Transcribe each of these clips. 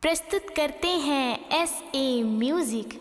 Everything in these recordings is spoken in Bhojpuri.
प्रस्तुत करते हैं SA म्यूजिक।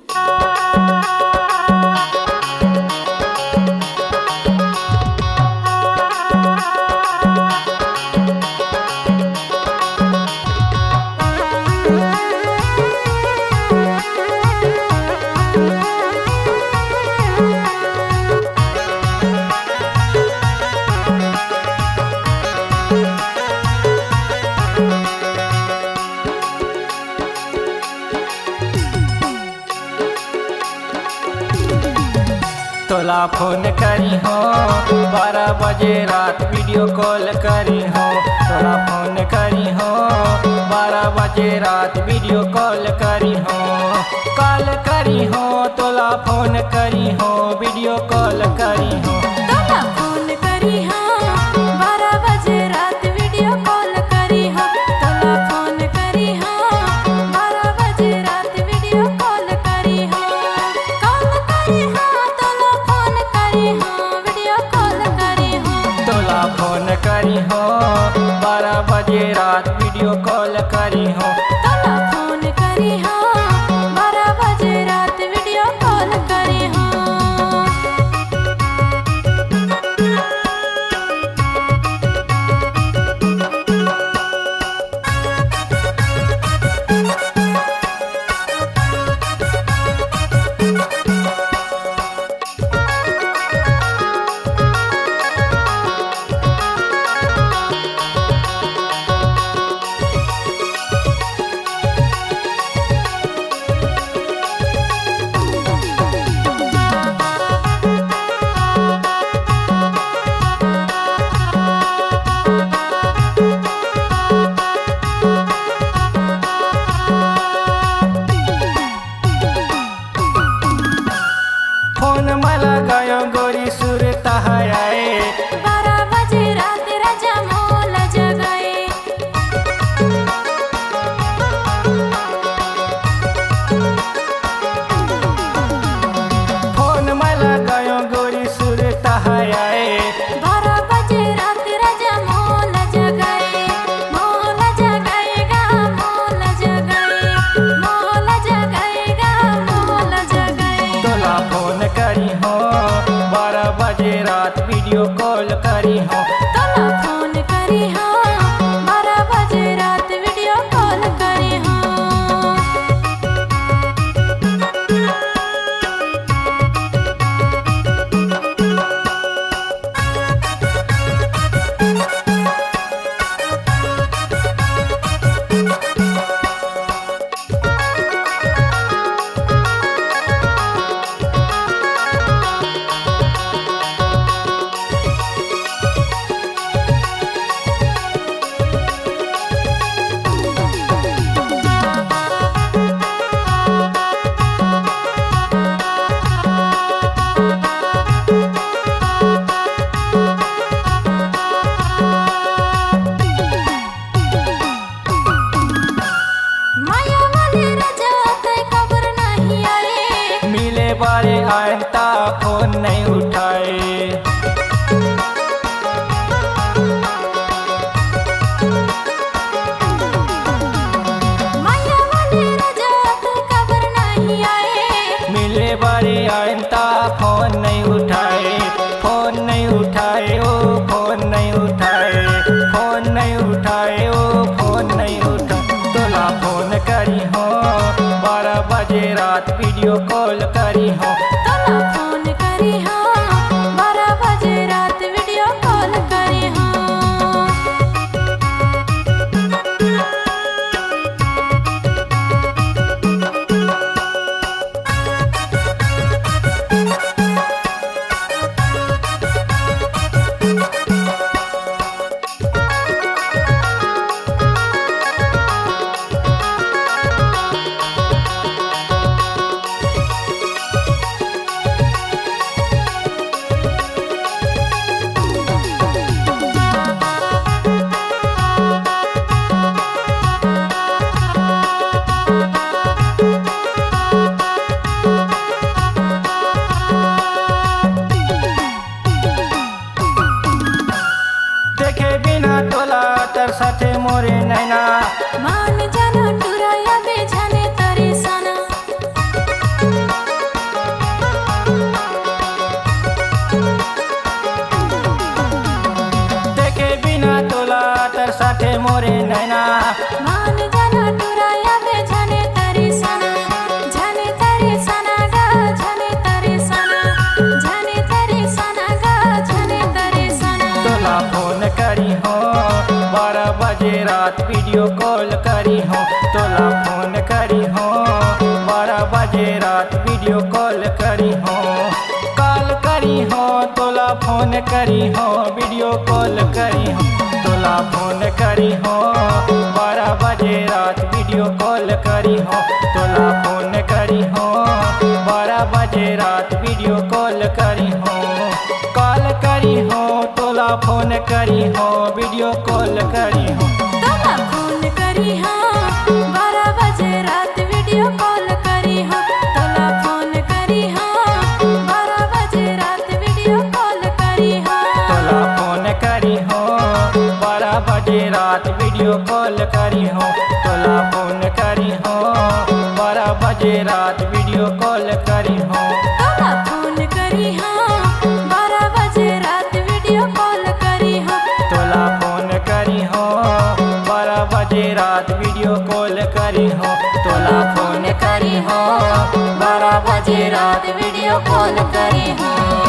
तोला फोन करी हो 12 बजे रात वीडियो कॉल करी हो। तोला फोन करी हो 12 बजे रात वीडियो कॉल करी हो। कॉल करी हो तोला फोन करी हो वीडियो कॉल करी हो। तोला फोन करी हो 12 बजे रात वीडियो कॉल करी हो। तोला फोन करी हो 12 बजे रात वीडियो कॉल करी हो। कॉल करी हो तोला फोन करी हो वीडियो कॉल करी हो। तोला फोन करी हो 12 बजे रात वीडियो कॉल करी हो। तोला फोन करी हो 12 बजे रात वीडियो कॉल करी हो। फोन मला गयो गोरी सुर तहाए 12 बजे रात राजा मोल जगाए। फोन मला गयो गोरी सुर तहाए 12 बजे रात राजा मोल जगाए। मोल जगाएगा मोल जगाए। मोल जगाएगा मोल जगाए। तोला फोन करी हो 12 बजे रात वीडियो कॉल करी हो। तोला फोन करी हो 12 बजे रात वीडियो कॉल करी हो। माया वाले राजा तय खबर नहीं आए। मिले बारे आए ता फोन नहीं उठाए। माया वाले राजा तय खबर नहीं आए। मिले बारे आए ता फोन नहीं उठाए। फोन नहीं उठाए ओ फोन नहीं उठाए। फोन नहीं उठाए ओ फोन नहीं उठाए। तोला फोन करी हो 12 बजे रात वीडियो कॉल करी हो। तोला फोन करी हो 12 बजे रात वीडियो कॉल करी हो। बजे रात वीडियो कॉल करी हो तोला फोन करी हो 12 बजे रात वीडियो कॉल करी हो कॉल करी हो तोला फोन करी हो वीडियो कॉल करी हो तोला फोन करी हो 12 बजे रात वीडियो कॉल करी हो तोला फोन करी हो 12 बजे रात वीडियो कॉल करी हो कॉल करी हो तोला फोन करी हो वीडियो कॉल करी हो तोला फोन करी हो 12 बजे रात वीडियो कॉल करी हो तोला फोन करी हो 12 बजे रात वीडियो कॉल करी हो तोला फोन करी हो 12 बजे रात वीडियो कॉल करी हो तोला फोन करी हो 12 बजे रात वीडियो कॉल करी हो तोला फोन करी हो 12 बजे रात वीडियो कॉल करी हो तोला फोन करी हो 12 बजे रात वीडियो कॉल करी हो तोला फोन करी हो 12 बजे रात वीडियो कॉल करी हो।